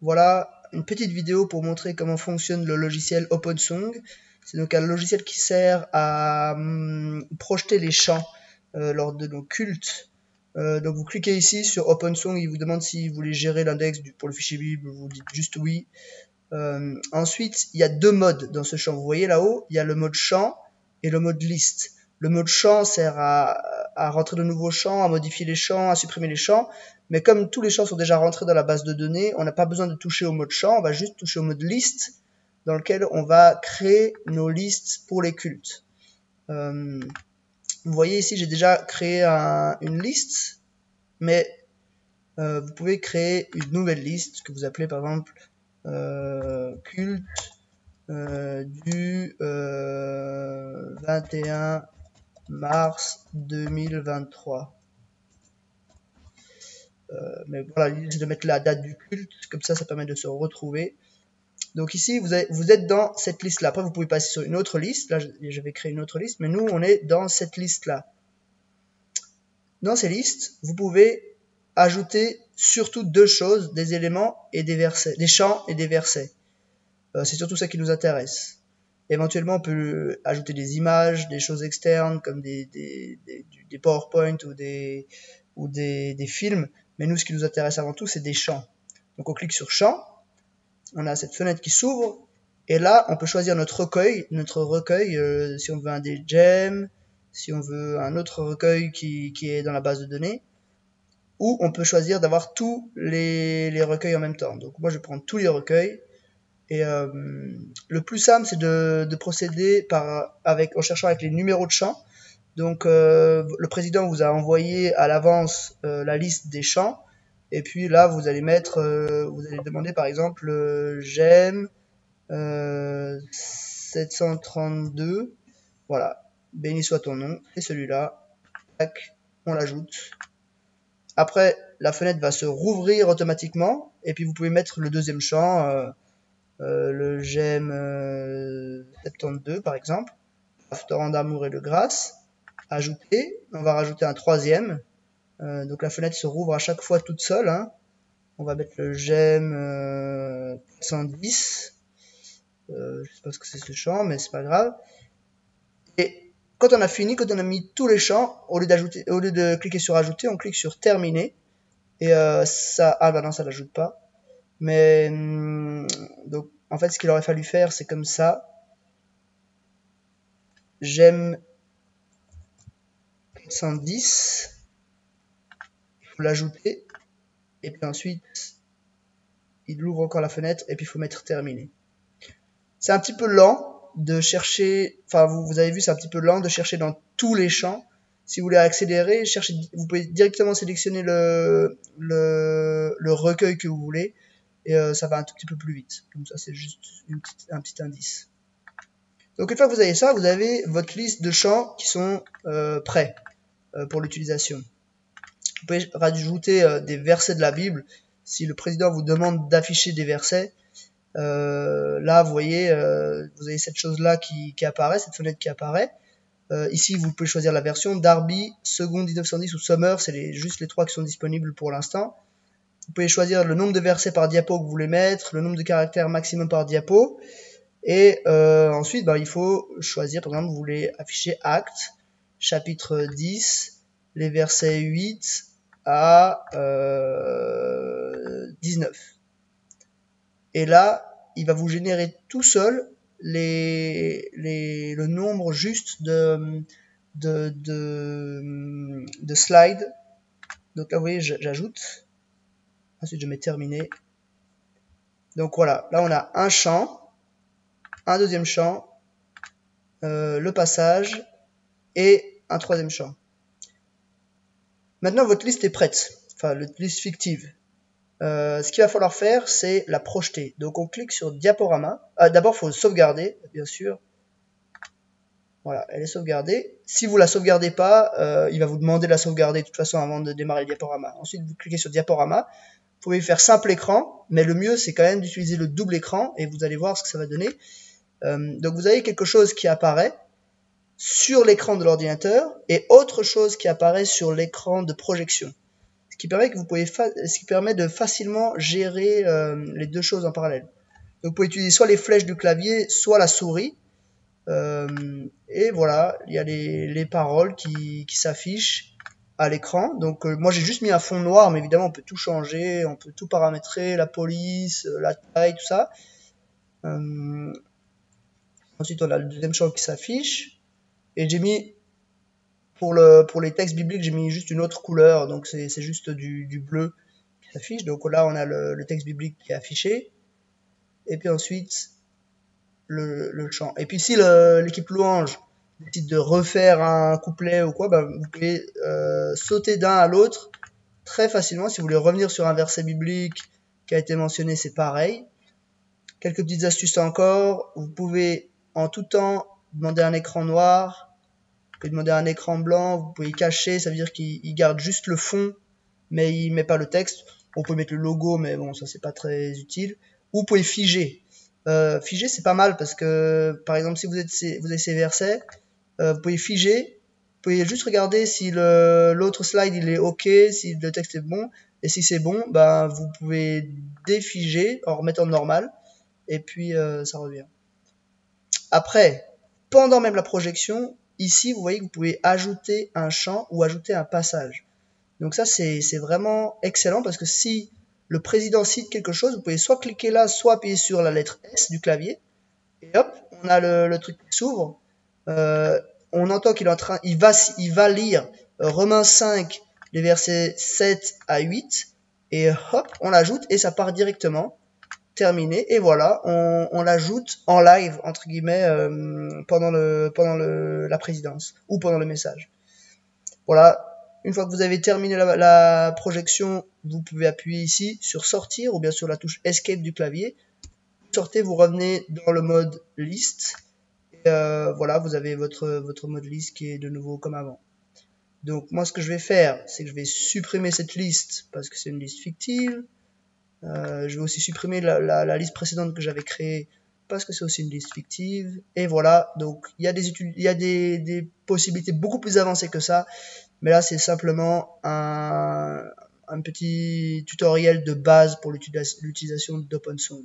Voilà une petite vidéo pour montrer comment fonctionne le logiciel OpenSong. C'est donc un logiciel qui sert à projeter les chants lors de nos cultes. Donc vous cliquez ici sur OpenSong, il vous demande si vous voulez gérer l'index pour le fichier Bible, vous dites juste oui. Ensuite, il y a deux modes dans ce champ. Vous voyez là-haut, il y a le mode chant et le mode liste. Le mode chant sert à rentrer de nouveaux champs, à modifier les champs, à supprimer les champs. Mais comme tous les champs sont déjà rentrés dans la base de données, on n'a pas besoin de toucher au mode chant, on va juste toucher au mode liste, dans lequel on va créer nos listes pour les cultes. Vous voyez ici, j'ai déjà créé une liste, mais vous pouvez créer une nouvelle liste que vous appelez par exemple culte du 21 mars 2023. Mais voilà, l'idée c'est de mettre la date du culte, comme ça permet de se retrouver. Donc ici, vous êtes dans cette liste-là. Après, vous pouvez passer sur une autre liste. Là, j'avais créé une autre liste, mais nous, on est dans cette liste-là. Dans ces listes, vous pouvez ajouter surtout deux choses, des éléments et des versets, des chants et des versets. C'est surtout ça qui nous intéresse. Éventuellement, on peut ajouter des images, des choses externes, comme des PowerPoint ou des films. Mais nous, ce qui nous intéresse avant tout, c'est des chants. Donc, on clique sur chant. On a cette fenêtre qui s'ouvre. Et là, on peut choisir notre recueil. Si on veut un des gems, si on veut un autre recueil qui est dans la base de données. Ou on peut choisir d'avoir tous les recueils en même temps. Donc, moi, je vais prendre tous les recueils. Et le plus simple, c'est de procéder en cherchant avec les numéros de chants. Donc, le président vous a envoyé à l'avance la liste des chants. Et puis là, vous allez demander par exemple j'aime 732. Voilà, béni soit ton nom. C'est celui-là. Tac, on l'ajoute. Après, la fenêtre va se rouvrir automatiquement. Et puis vous pouvez mettre le deuxième chant. Le j'aime 72 par exemple, torrent d'amour et de grâce, ajouter, on va rajouter un troisième, donc la fenêtre se rouvre à chaque fois toute seule, hein. On va mettre le j'aime 110, je sais pas ce que c'est ce chant, mais c'est pas grave. Et quand on a fini, quand on a mis tous les chants, au lieu de cliquer sur ajouter, on clique sur terminer, et ça l'ajoute pas. Mais donc en fait ce qu'il aurait fallu faire c'est comme ça. J'aime 110. Il faut l'ajouter. Et puis ensuite il ouvre encore la fenêtre et puis il faut mettre terminé. C'est un petit peu lent de chercher, enfin vous avez vu c'est un petit peu lent de chercher dans tous les champs. Si vous voulez accélérer, vous pouvez directement sélectionner le recueil que vous voulez. Et ça va un tout petit peu plus vite. Donc ça c'est juste un petit indice. Donc une fois que vous avez ça, vous avez votre liste de chants qui sont prêts pour l'utilisation. Vous pouvez rajouter des versets de la Bible. Si le président vous demande d'afficher des versets, là vous voyez, vous avez cette chose-là qui apparaît, cette fenêtre qui apparaît. Ici vous pouvez choisir la version Darby, Second 1910 ou Summer, c'est juste les trois qui sont disponibles pour l'instant. Vous pouvez choisir le nombre de versets par diapo que vous voulez mettre, le nombre de caractères maximum par diapo. Et ensuite, il faut choisir, par exemple, vous voulez afficher Actes, chapitre 10, les versets 8 à 19. Et là, il va vous générer tout seul le nombre juste de slides. Donc là, vous voyez, j'ajoute. Ensuite, je mets terminé. Donc voilà, là on a un champ, un deuxième champ, le passage et un troisième champ. Maintenant votre liste est prête, enfin la liste fictive. Ce qu'il va falloir faire c'est la projeter. Donc on clique sur diaporama. D'abord il faut sauvegarder bien sûr. Voilà, elle est sauvegardée. Si vous la sauvegardez pas, il va vous demander de la sauvegarder de toute façon avant de démarrer le diaporama. Ensuite vous cliquez sur diaporama. Vous pouvez faire simple écran, mais le mieux c'est quand même d'utiliser le double écran et vous allez voir ce que ça va donner. Donc vous avez quelque chose qui apparaît sur l'écran de l'ordinateur et autre chose qui apparaît sur l'écran de projection. ce qui permet de facilement gérer les deux choses en parallèle. Donc vous pouvez utiliser soit les flèches du clavier, soit la souris. Et voilà, il y a les paroles qui s'affichent à l'écran. Donc moi j'ai juste mis un fond noir, mais évidemment on peut tout changer, on peut tout paramétrer, la police, la taille, tout ça. Ensuite on a le deuxième champ qui s'affiche. Et j'ai mis, pour les textes bibliques, j'ai mis juste une autre couleur, donc c'est juste du bleu qui s'affiche. Donc là on a le texte biblique qui est affiché. Et puis ensuite le chant. Et puis si l'équipe louange décide de refaire un couplet ou quoi, ben, vous pouvez sauter d'un à l'autre très facilement. Si vous voulez revenir sur un verset biblique qui a été mentionné, c'est pareil. Quelques petites astuces encore. Vous pouvez en tout temps demander un écran noir. Vous pouvez demander un écran blanc. Vous pouvez cacher, ça veut dire qu'il garde juste le fond, mais il met pas le texte. On peut mettre le logo, mais bon, ça c'est pas très utile. Ou vous pouvez figer. Figer c'est pas mal parce que par exemple si vous avez ces versets, vous pouvez figer, vous pouvez juste regarder si l'autre slide il est ok, si le texte est bon, et si c'est bon, ben vous pouvez défiger en remettant normal, et puis ça revient. Après, pendant même la projection, ici vous voyez que vous pouvez ajouter un chant ou ajouter un passage. Donc ça c'est vraiment excellent parce que si le président cite quelque chose, vous pouvez soit cliquer là, soit appuyer sur la lettre S du clavier, et hop, on a le truc qui s'ouvre. On entend qu'il est en train, il va lire Romains 5, les versets 7 à 8, et hop, on l'ajoute et ça part directement. Terminé, et voilà, on l'ajoute en live entre guillemets pendant la présidence ou pendant le message. Voilà. Une fois que vous avez terminé la projection, vous pouvez appuyer ici sur sortir ou bien sur la touche escape du clavier. Vous sortez, vous revenez dans le mode liste. Et voilà, vous avez votre mode liste qui est de nouveau comme avant. Donc moi ce que je vais faire, c'est que je vais supprimer cette liste parce que c'est une liste fictive. Je vais aussi supprimer la liste précédente que j'avais créée parce que c'est aussi une liste fictive. Et voilà, donc il y a des possibilités beaucoup plus avancées que ça. Mais là, c'est simplement un petit tutoriel de base pour l'utilisation d'OpenSong.